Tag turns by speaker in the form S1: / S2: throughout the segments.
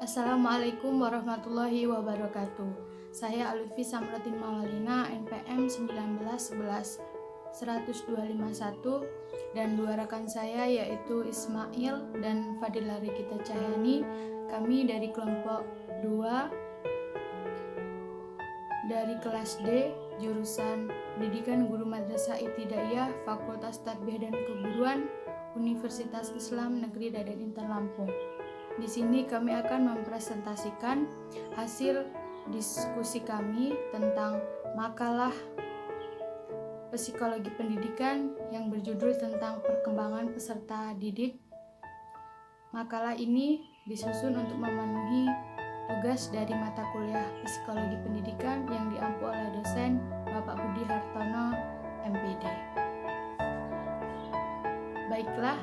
S1: Assalamualaikum warahmatullahi wabarakatuh. Saya Lutfi Samratin Mawalina, NPM 1911-10251, dan dua rekan saya yaitu Ismail dan Fadila Regita Cahyani. Kami dari kelompok 2 dari kelas D, jurusan Pendidikan Guru Madrasah Ibtidaiyah, Fakultas Tarbiyah dan Keguruan, Universitas Islam Negeri Dadan Intan Lampung. Di sini kami akan mempresentasikan hasil diskusi kami tentang makalah psikologi pendidikan yang berjudul tentang perkembangan peserta didik. Makalah ini disusun untuk memenuhi tugas dari mata kuliah psikologi pendidikan yang diampu oleh dosen Bapak Budi Hartono, MPD. Baiklah,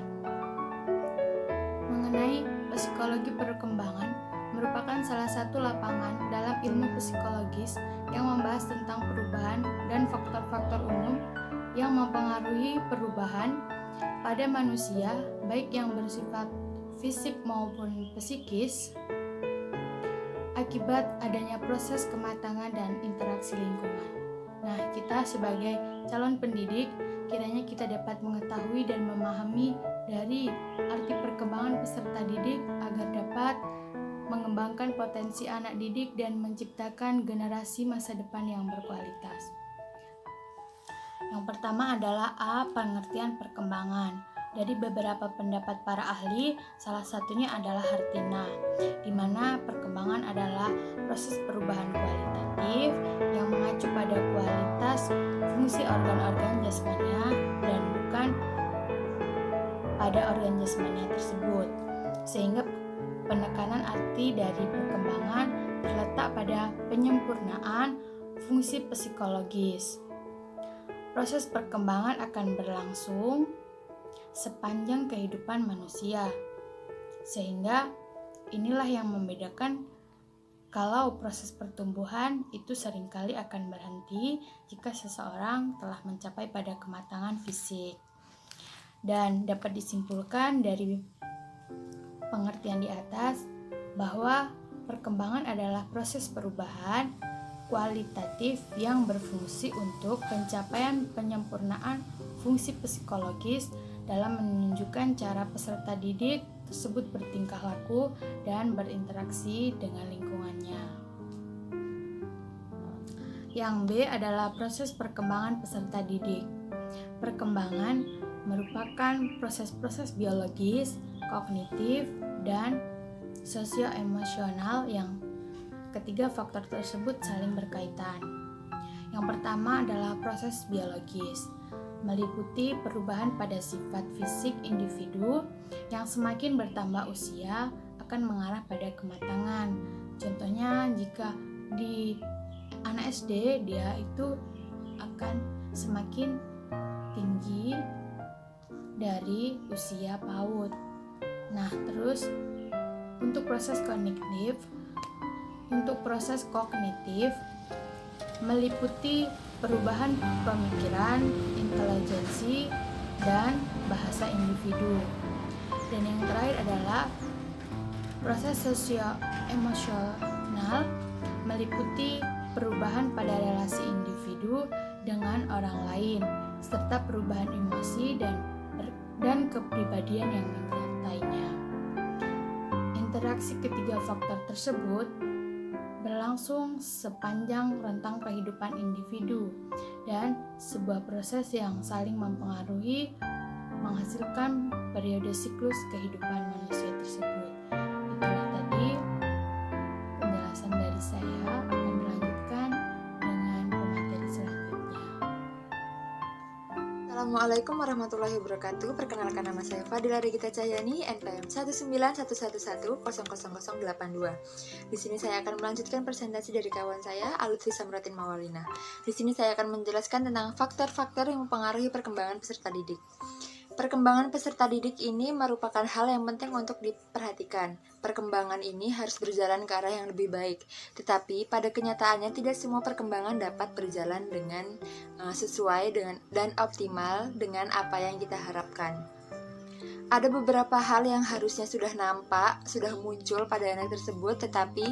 S1: mengenai psikologi perkembangan merupakan salah satu lapangan dalam ilmu psikologis yang membahas tentang perubahan dan faktor-faktor umum yang mempengaruhi perubahan pada manusia, baik yang bersifat fisik maupun psikis, akibat adanya proses kematangan dan interaksi lingkungan. Nah, kita sebagai calon pendidik, kiranya kita dapat mengetahui dan memahami dari arti perkembangan peserta didik agar dapat mengembangkan potensi anak didik dan menciptakan generasi masa depan yang berkualitas. Yang pertama adalah A. Pengertian perkembangan. Dari beberapa pendapat para ahli, salah satunya adalah Hartina, di mana perkembangan adalah proses perubahan kualitatif yang mengacu pada kualitas fungsi organ-organ jasmania dan bukan pada organ jasmania tersebut, sehingga penekanan arti dari perkembangan terletak pada penyempurnaan fungsi psikologis. Proses perkembangan akan berlangsung sepanjang kehidupan manusia, sehingga inilah yang membedakan kalau proses pertumbuhan itu seringkali akan berhenti jika seseorang telah mencapai pada kematangan fisik. Dan dapat disimpulkan dari pengertian di atas bahwa perkembangan adalah proses perubahan kualitatif yang berfungsi untuk pencapaian penyempurnaan fungsi psikologis dalam menunjukkan cara peserta didik tersebut bertingkah laku dan berinteraksi dengan lingkungannya. Yang B adalah proses perkembangan peserta didik. Perkembangan merupakan proses-proses biologis, kognitif, dan sosio-emosional yang ketiga faktor tersebut saling berkaitan. Yang pertama adalah proses biologis, meliputi perubahan pada sifat fisik individu yang semakin bertambah usia akan mengarah pada kematangan. Contohnya jika di anak SD dia itu akan semakin tinggi dari usia PAUD. Nah, terus untuk proses kognitif meliputi perubahan pemikiran, intelijensi, dan bahasa individu. Dan yang terakhir adalah proses sosio-emosional meliputi perubahan pada relasi individu dengan orang lain, serta perubahan emosi dan kepribadian yang menyertainya. Interaksi ketiga faktor tersebut berlangsung sepanjang rentang kehidupan individu dan sebuah proses yang saling mempengaruhi menghasilkan periode siklus kehidupan manusia tersebut. Itulah tadi penjelasan dari saya. Akan dilanjutkan dengan pemateri selanjutnya.
S2: Assalamualaikum warahmatullahi wabarakatuh. Perkenalkan, nama saya Fadila Regita Cahyani, NPM 19111000082. Di sini saya akan melanjutkan presentasi dari kawan saya, Lutfi Samratin Mawalina. Di sini saya akan menjelaskan tentang faktor-faktor yang mempengaruhi perkembangan peserta didik. Perkembangan peserta didik ini merupakan hal yang penting untuk diperhatikan. Perkembangan ini harus berjalan ke arah yang lebih baik. Tetapi pada kenyataannya tidak semua perkembangan dapat berjalan dengan sesuai dengan dan optimal dengan apa yang kita harapkan. Ada beberapa hal yang harusnya sudah nampak, sudah muncul pada anak tersebut, tetapi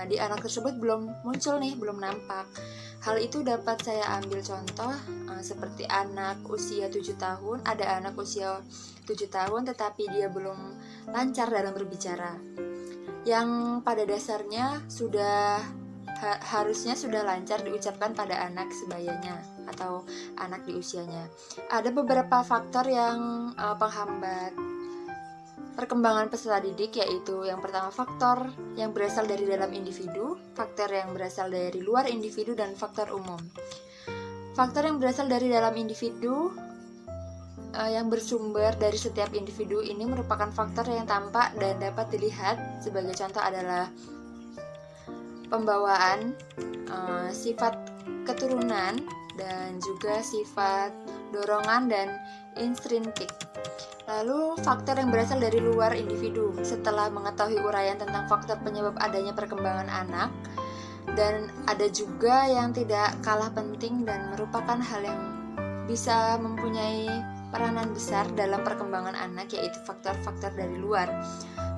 S2: di anak tersebut belum muncul nih, belum nampak. Hal itu dapat saya ambil contoh seperti anak usia 7 tahun, ada anak usia 7 tahun tetapi dia belum lancar dalam berbicara. Yang pada dasarnya harusnya sudah lancar diucapkan pada anak sebayanya atau anak di usianya. Ada beberapa faktor yang penghambat perkembangan peserta didik, yaitu yang pertama faktor yang berasal dari dalam individu, faktor yang berasal dari luar individu, dan faktor umum. Faktor yang berasal dari dalam individu yang bersumber dari setiap individu ini merupakan faktor yang tampak dan dapat dilihat. Sebagai contoh adalah pembawaan, sifat keturunan, dan juga sifat dorongan dan intrinsik. Lalu faktor yang berasal dari luar individu. Setelah mengetahui uraian tentang faktor penyebab adanya perkembangan anak, dan ada juga yang tidak kalah penting dan merupakan hal yang bisa mempunyai peranan besar dalam perkembangan anak, yaitu faktor-faktor dari luar.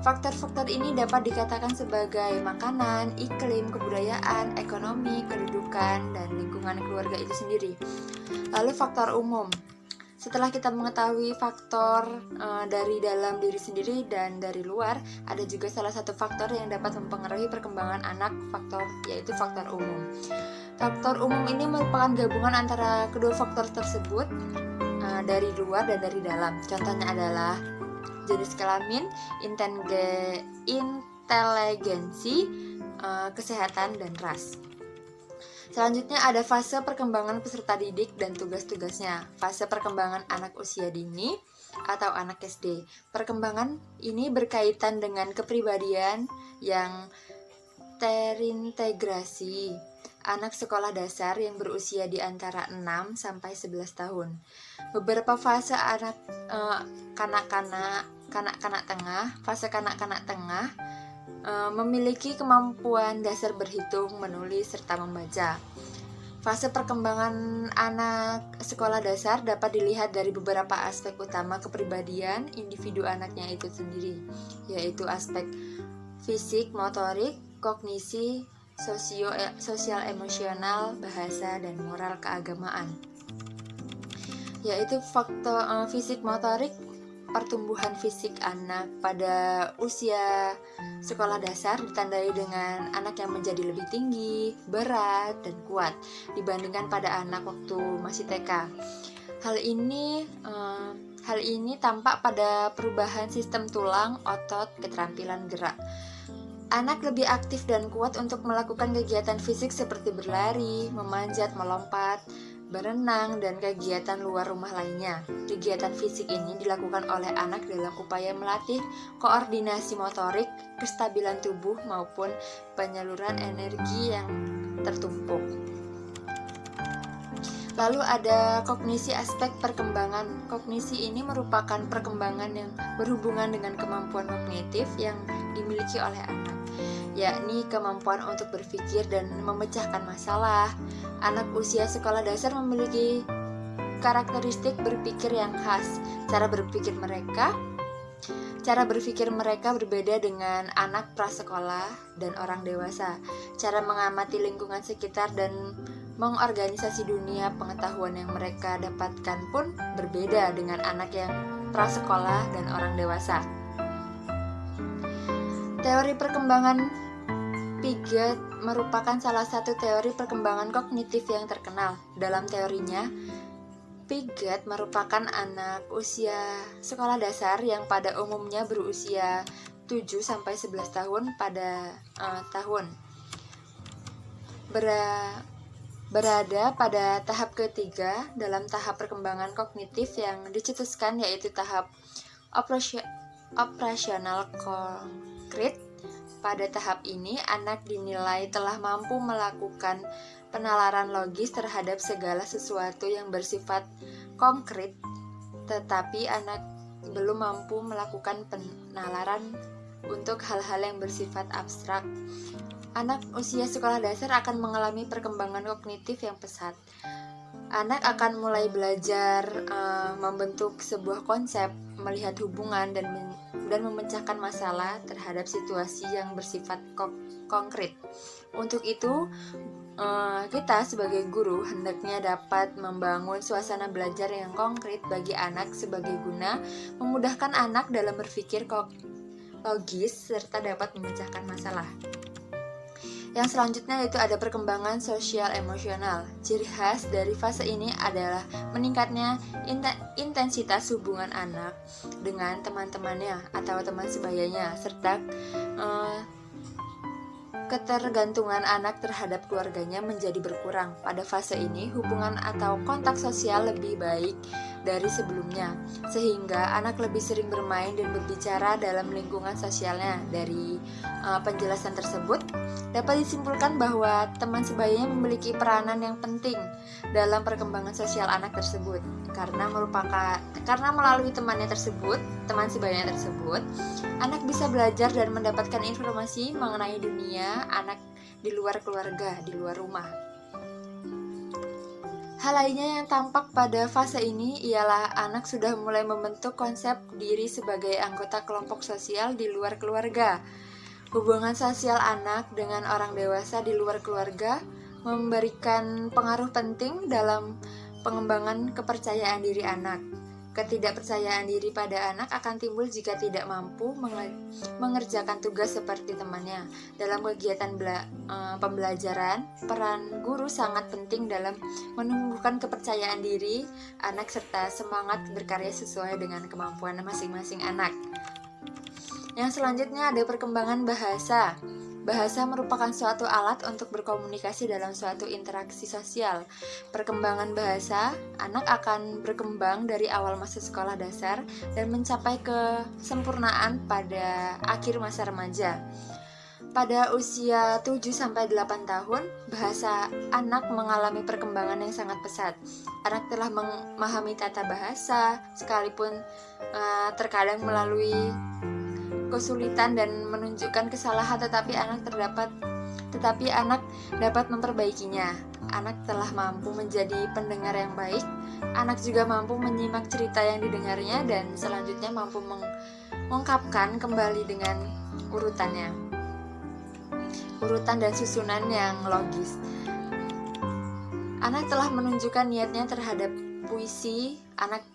S2: Faktor-faktor ini dapat dikatakan sebagai makanan, iklim, kebudayaan, ekonomi, kedudukan, dan lingkungan keluarga itu sendiri. Lalu faktor umum. Setelah kita mengetahui faktor dari dalam diri sendiri dan dari luar, ada juga salah satu faktor yang dapat mempengaruhi perkembangan anak, yaitu faktor umum. Faktor umum ini merupakan gabungan antara kedua faktor tersebut, dari luar dan dari dalam. Contohnya adalah jenis kelamin, inteligensi, kesehatan, dan ras. Selanjutnya ada fase perkembangan peserta didik dan tugas-tugasnya. Fase perkembangan anak usia dini atau anak SD. Perkembangan ini berkaitan dengan kepribadian yang terintegrasi. Anak sekolah dasar yang berusia di antara 6 sampai 11 tahun. Beberapa fase anak kanak-kanak tengah memiliki kemampuan dasar berhitung, menulis, serta membaca. Fase perkembangan anak sekolah dasar dapat dilihat dari beberapa aspek utama kepribadian individu anaknya itu sendiri, yaitu aspek fisik, motorik, kognisi, sosial emosional, bahasa, dan moral keagamaan. Yaitu faktor fisik motorik, pertumbuhan fisik anak pada usia sekolah dasar ditandai dengan anak yang menjadi lebih tinggi, berat, dan kuat dibandingkan pada anak waktu masih TK. Hal ini tampak pada perubahan sistem tulang, otot, keterampilan gerak. Anak lebih aktif dan kuat untuk melakukan kegiatan fisik seperti berlari, memanjat, melompat, berenang, dan kegiatan luar rumah lainnya. Kegiatan fisik ini dilakukan oleh anak dalam upaya melatih koordinasi motorik, kestabilan tubuh, maupun penyaluran energi yang tertumpuk. Lalu ada kognisi, aspek perkembangan. Kognisi ini merupakan perkembangan yang berhubungan dengan kemampuan kognitif yang dimiliki oleh anak, yakni kemampuan untuk berpikir dan memecahkan masalah. Anak usia sekolah dasar memiliki karakteristik berpikir yang khas. Cara berpikir mereka berbeda dengan anak prasekolah dan orang dewasa. Cara mengamati lingkungan sekitar dan mengorganisasi dunia pengetahuan yang mereka dapatkan pun berbeda dengan anak yang prasekolah dan orang dewasa. Teori perkembangan Piaget merupakan salah satu teori perkembangan kognitif yang terkenal. Dalam teorinya, Piaget merupakan anak usia sekolah dasar yang pada umumnya berusia 7-11 tahun berada pada tahap ketiga dalam tahap perkembangan kognitif yang dicetuskan, yaitu tahap operasional konkret. Pada tahap ini, anak dinilai telah mampu melakukan penalaran logis terhadap segala sesuatu yang bersifat konkret, tetapi anak belum mampu melakukan penalaran untuk hal-hal yang bersifat abstrak. Anak usia sekolah dasar akan mengalami perkembangan kognitif yang pesat. Anak akan mulai belajar membentuk sebuah konsep, melihat hubungan dan memecahkan masalah terhadap situasi yang bersifat konkret. Untuk itu, kita sebagai guru hendaknya dapat membangun suasana belajar yang konkret bagi anak sebagai guna memudahkan anak dalam berpikir logis serta dapat memecahkan masalah. Yang selanjutnya yaitu ada perkembangan sosial emosional. Ciri khas dari fase ini adalah meningkatnya intensitas hubungan anak dengan teman-temannya atau teman sebayanya, serta ketergantungan anak terhadap keluarganya menjadi berkurang. Pada fase ini, hubungan atau kontak sosial lebih baik dari sebelumnya, sehingga anak lebih sering bermain dan berbicara dalam lingkungan sosialnya. Dari penjelasan tersebut, dapat disimpulkan bahwa teman sebayanya memiliki peranan yang penting dalam perkembangan sosial anak tersebut, karena melalui teman sebayanya tersebut, anak bisa belajar dan mendapatkan informasi mengenai dunia anak di luar keluarga, di luar rumah. Hal lainnya yang tampak pada fase ini ialah anak sudah mulai membentuk konsep diri sebagai anggota kelompok sosial di luar keluarga. Hubungan sosial anak dengan orang dewasa di luar keluarga memberikan pengaruh penting dalam pengembangan kepercayaan diri anak. Ketidakpercayaan diri pada anak akan timbul jika tidak mampu mengerjakan tugas seperti temannya. Dalam kegiatan pembelajaran, peran guru sangat penting dalam menumbuhkan kepercayaan diri anak serta semangat berkarya sesuai dengan kemampuan masing-masing anak. Yang selanjutnya ada perkembangan bahasa. Bahasa merupakan suatu alat untuk berkomunikasi dalam suatu interaksi sosial. Perkembangan bahasa, anak akan berkembang dari awal masa sekolah dasar dan mencapai kesempurnaan pada akhir masa remaja. Pada usia 7-8 tahun, bahasa anak mengalami perkembangan yang sangat pesat. Anak telah memahami tata bahasa, sekalipun terkadang melalui kesulitan dan menunjukkan kesalahan, tetapi anak dapat memperbaikinya. Anak telah mampu menjadi pendengar yang baik. Anak juga mampu menyimak cerita yang didengarnya dan selanjutnya mampu mengungkapkan kembali dengan urutan dan susunan yang logis. Anak telah menunjukkan niatnya terhadap puisi. Anak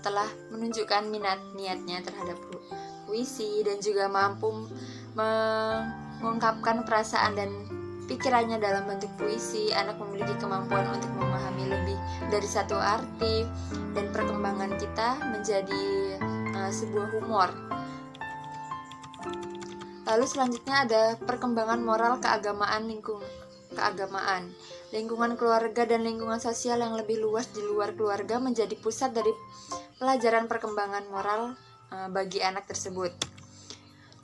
S2: telah menunjukkan niatnya terhadap puisi dan juga mampu mengungkapkan perasaan dan pikirannya dalam bentuk puisi. Anak memiliki kemampuan untuk memahami lebih dari satu arti dan perkembangan kita menjadi sebuah humor. Lalu selanjutnya ada perkembangan moral keagamaan. Lingkungan keluarga dan lingkungan sosial yang lebih luas di luar keluarga menjadi pusat dari pelajaran perkembangan moral bagi anak tersebut.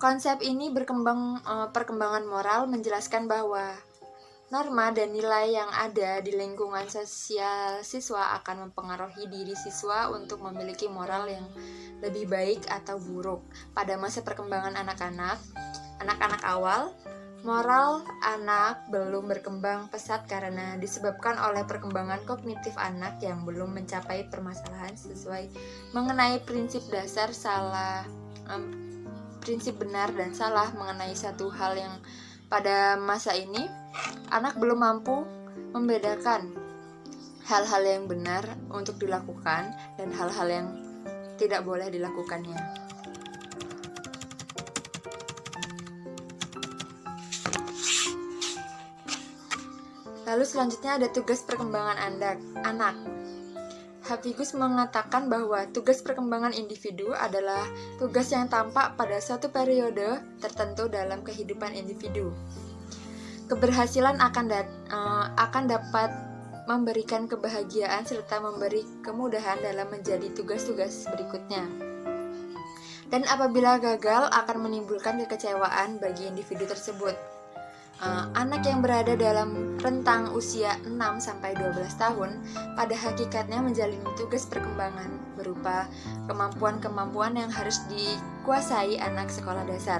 S2: Konsep ini perkembangan moral menjelaskan bahwa norma dan nilai yang ada di lingkungan sosial siswa akan mempengaruhi diri siswa untuk memiliki moral yang lebih baik atau buruk. Pada masa perkembangan anak-anak awal, moral anak belum berkembang pesat karena disebabkan oleh perkembangan kognitif anak yang belum mencapai permasalahan sesuai mengenai prinsip benar dan salah mengenai satu hal yang pada masa ini anak belum mampu membedakan hal-hal yang benar untuk dilakukan dan hal-hal yang tidak boleh dilakukannya. Lalu selanjutnya ada tugas perkembangan anak. Hafigus mengatakan bahwa tugas perkembangan individu adalah tugas yang tampak pada suatu periode tertentu dalam kehidupan individu. Keberhasilan akan dapat memberikan kebahagiaan serta memberi kemudahan dalam menjadi tugas-tugas berikutnya. Dan apabila gagal akan menimbulkan kekecewaan bagi individu tersebut. Anak yang berada dalam rentang usia 6-12 tahun pada hakikatnya menjalani tugas perkembangan berupa kemampuan-kemampuan yang harus dikuasai anak sekolah dasar.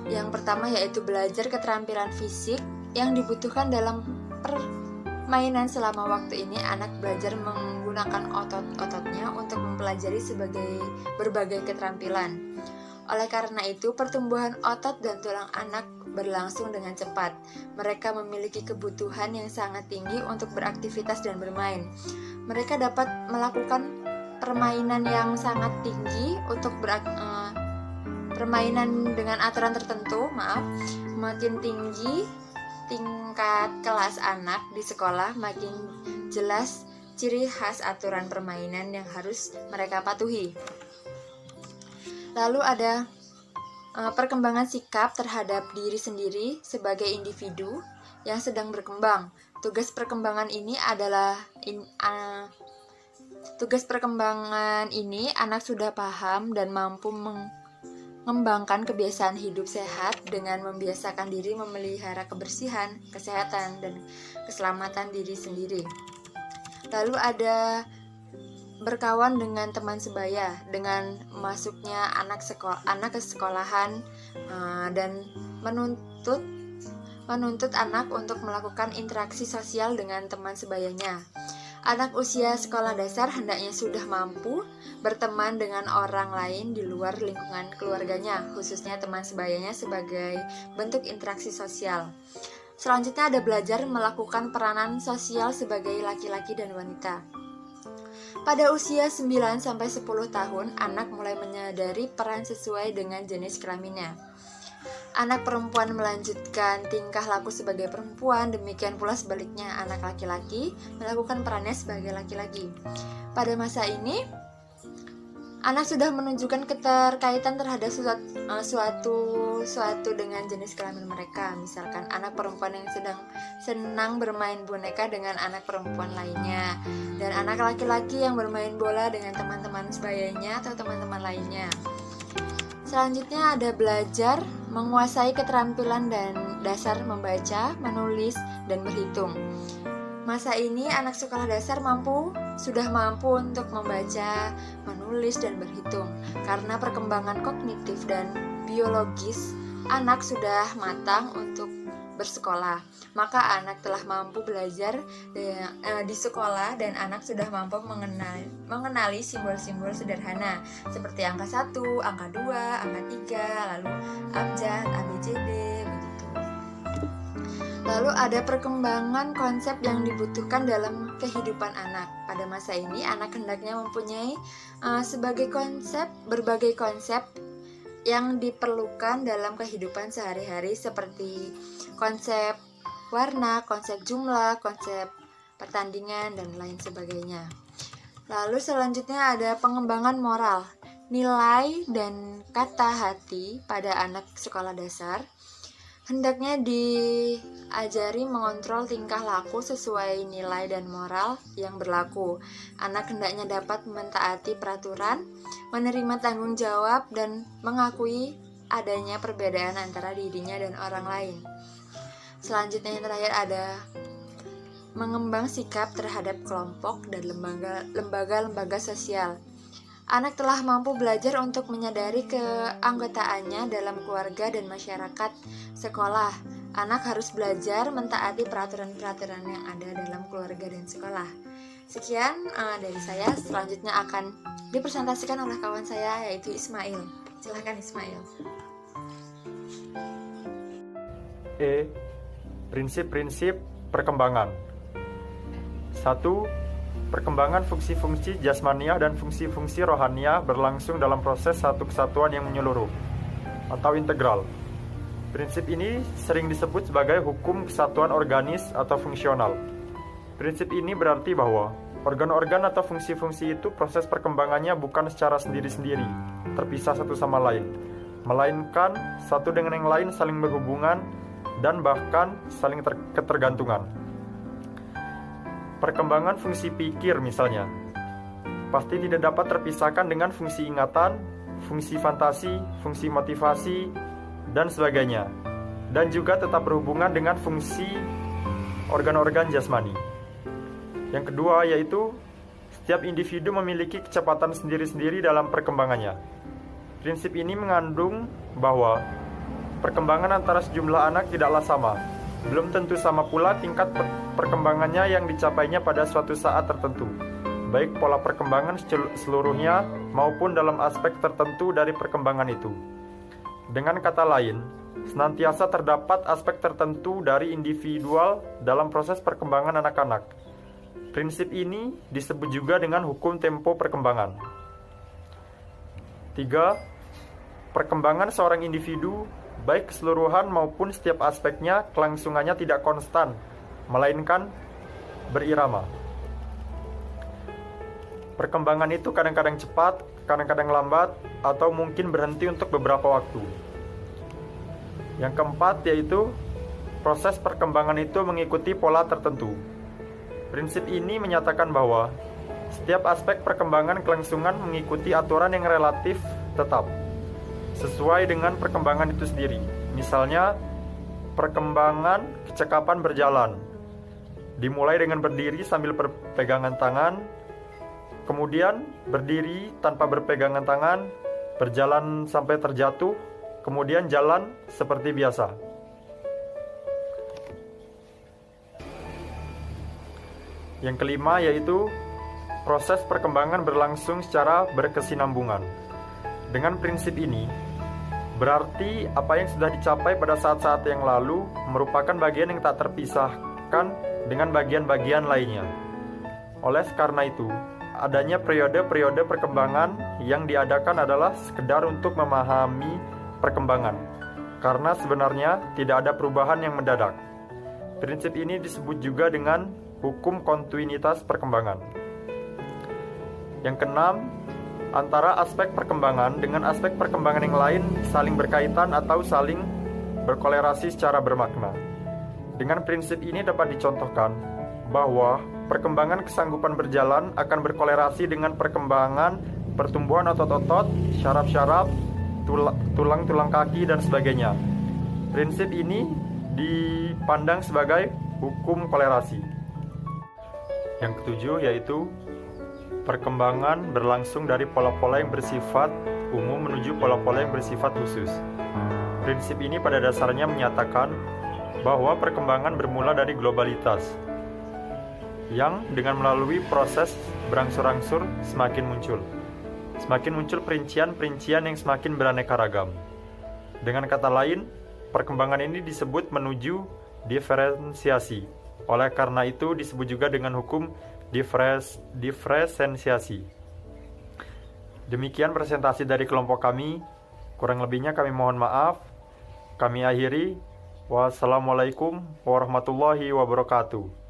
S2: Yang pertama yaitu belajar keterampilan fisik yang dibutuhkan dalam mainan selama waktu ini anak belajar menggunakan otot-ototnya untuk mempelajari berbagai keterampilan. Oleh karena itu, pertumbuhan otot dan tulang anak berlangsung dengan cepat. Mereka memiliki kebutuhan yang sangat tinggi untuk beraktivitas dan bermain. Mereka dapat melakukan permainan yang sangat tinggi untuk permainan dengan aturan tertentu. Makin tinggi tingkat kelas anak di sekolah, makin jelas ciri khas aturan permainan yang harus mereka patuhi. Lalu ada perkembangan sikap terhadap diri sendiri sebagai individu yang sedang berkembang. Tugas perkembangan ini anak sudah paham dan mampu mengembangkan kebiasaan hidup sehat dengan membiasakan diri memelihara kebersihan, kesehatan, dan keselamatan diri sendiri. Lalu ada berkawan dengan teman sebaya. Dengan masuknya anak ke sekolahan dan menuntut anak untuk melakukan interaksi sosial dengan teman sebayanya. Anak usia sekolah dasar hendaknya sudah mampu berteman dengan orang lain di luar lingkungan keluarganya, khususnya teman sebayanya sebagai bentuk interaksi sosial. Selanjutnya ada belajar melakukan peranan sosial sebagai laki-laki dan wanita. Pada usia 9-10 tahun, anak mulai menyadari peran sesuai dengan jenis kelaminnya. Anak perempuan melanjutkan tingkah laku sebagai perempuan, demikian pula sebaliknya anak laki-laki melakukan perannya sebagai laki-laki. Pada masa ini, anak sudah menunjukkan keterkaitan terhadap suatu dengan jenis kelamin mereka. Misalkan anak perempuan yang sedang senang bermain boneka dengan anak perempuan lainnya, dan anak laki-laki yang bermain bola dengan teman-teman sebayanya atau teman-teman lainnya. Selanjutnya ada belajar menguasai keterampilan dan dasar membaca, menulis, dan berhitung. Masa ini anak sekolah dasar sudah mampu untuk membaca, menulis, dan berhitung. Karena perkembangan kognitif dan biologis, anak sudah matang untuk bersekolah. Maka anak telah mampu belajar di sekolah dan anak sudah mampu mengenali simbol-simbol sederhana seperti angka 1, angka 2, angka 3, lalu abjad, ABCD, begitu. Lalu ada perkembangan konsep yang dibutuhkan dalam kehidupan anak. Pada masa ini anak hendaknya mempunyai berbagai konsep yang diperlukan dalam kehidupan sehari-hari seperti konsep warna, konsep jumlah, konsep pertandingan, dan lain sebagainya. Lalu selanjutnya ada pengembangan moral, nilai dan kata hati pada anak sekolah dasar. Hendaknya diajari mengontrol tingkah laku sesuai nilai dan moral yang berlaku. Anak hendaknya dapat mentaati peraturan, menerima tanggung jawab, dan mengakui adanya perbedaan antara dirinya dan orang lain. Selanjutnya yang terakhir ada mengembang sikap terhadap kelompok dan lembaga-lembaga sosial. Anak telah mampu belajar untuk menyadari keanggotaannya dalam keluarga dan masyarakat sekolah. Anak harus belajar mentaati peraturan-peraturan yang ada dalam keluarga dan sekolah. Sekian dari saya. Selanjutnya akan dipresentasikan oleh kawan saya, yaitu Ismail. Silakan Ismail.
S3: Prinsip-prinsip perkembangan. 1. Perkembangan fungsi-fungsi jasmaniah dan fungsi-fungsi rohaniah berlangsung dalam proses satu kesatuan yang menyeluruh atau integral. Prinsip ini sering disebut sebagai hukum kesatuan organis atau fungsional. Prinsip ini berarti bahwa organ-organ atau fungsi-fungsi itu proses perkembangannya bukan secara sendiri-sendiri, terpisah satu sama lain, melainkan satu dengan yang lain saling berhubungan dan bahkan saling ketergantungan. Perkembangan fungsi pikir misalnya pasti tidak dapat terpisahkan dengan fungsi ingatan, fungsi fantasi, fungsi motivasi, dan sebagainya, dan juga tetap berhubungan dengan fungsi organ-organ jasmani. Yang kedua yaitu setiap individu memiliki kecepatan sendiri-sendiri dalam perkembangannya. Prinsip ini mengandung bahwa perkembangan antara sejumlah anak tidaklah sama, belum tentu sama pula tingkat perkembangannya yang dicapainya pada suatu saat tertentu, baik pola perkembangan seluruhnya maupun dalam aspek tertentu dari perkembangan itu. Dengan kata lain, senantiasa terdapat aspek tertentu dari individual dalam proses perkembangan anak-anak. Prinsip ini disebut juga dengan hukum tempo perkembangan. 3. Perkembangan seorang individu, baik keseluruhan maupun setiap aspeknya, kelangsungannya tidak konstan, melainkan berirama. Perkembangan itu kadang-kadang cepat, kadang-kadang lambat, atau mungkin berhenti untuk beberapa waktu. Yang keempat yaitu proses perkembangan itu mengikuti pola tertentu. Prinsip ini menyatakan bahwa setiap aspek perkembangan kelangsungan mengikuti aturan yang relatif tetap, sesuai dengan perkembangan itu sendiri. Misalnya, perkembangan kecekapan berjalan, dimulai dengan berdiri sambil berpegangan tangan, kemudian berdiri tanpa berpegangan tangan, berjalan sampai terjatuh, kemudian jalan seperti biasa. Yang kelima yaitu proses perkembangan berlangsung secara berkesinambungan. Dengan prinsip ini, berarti apa yang sudah dicapai pada saat-saat yang lalu merupakan bagian yang tak terpisahkan dengan bagian-bagian lainnya. Oleh karena itu, adanya periode-periode perkembangan yang diadakan adalah sekedar untuk memahami perkembangan, karena sebenarnya tidak ada perubahan yang mendadak. Prinsip ini disebut juga dengan hukum kontinuitas perkembangan. Yang keenam, antara aspek perkembangan dengan aspek perkembangan yang lain saling berkaitan atau saling berkolerasi secara bermakna. Dengan prinsip ini dapat dicontohkan bahwa perkembangan kesanggupan berjalan akan berkolerasi dengan perkembangan pertumbuhan otot-otot, syaraf-syaraf, tulang-tulang kaki, dan sebagainya. Prinsip ini dipandang sebagai hukum kolerasi. Yang ketujuh yaitu perkembangan berlangsung dari pola-pola yang bersifat umum menuju pola-pola yang bersifat khusus. Prinsip ini pada dasarnya menyatakan bahwa perkembangan bermula dari globalitas, yang dengan melalui proses berangsur-angsur semakin muncul perincian-perincian yang semakin beraneka ragam. Dengan kata lain, perkembangan ini disebut menuju diferensiasi. Oleh karena itu disebut juga dengan hukum diferensiasi. Demikian presentasi dari kelompok kami. Kurang lebihnya kami mohon maaf. Kami akhiri. Wassalamualaikum warahmatullahi wabarakatuh.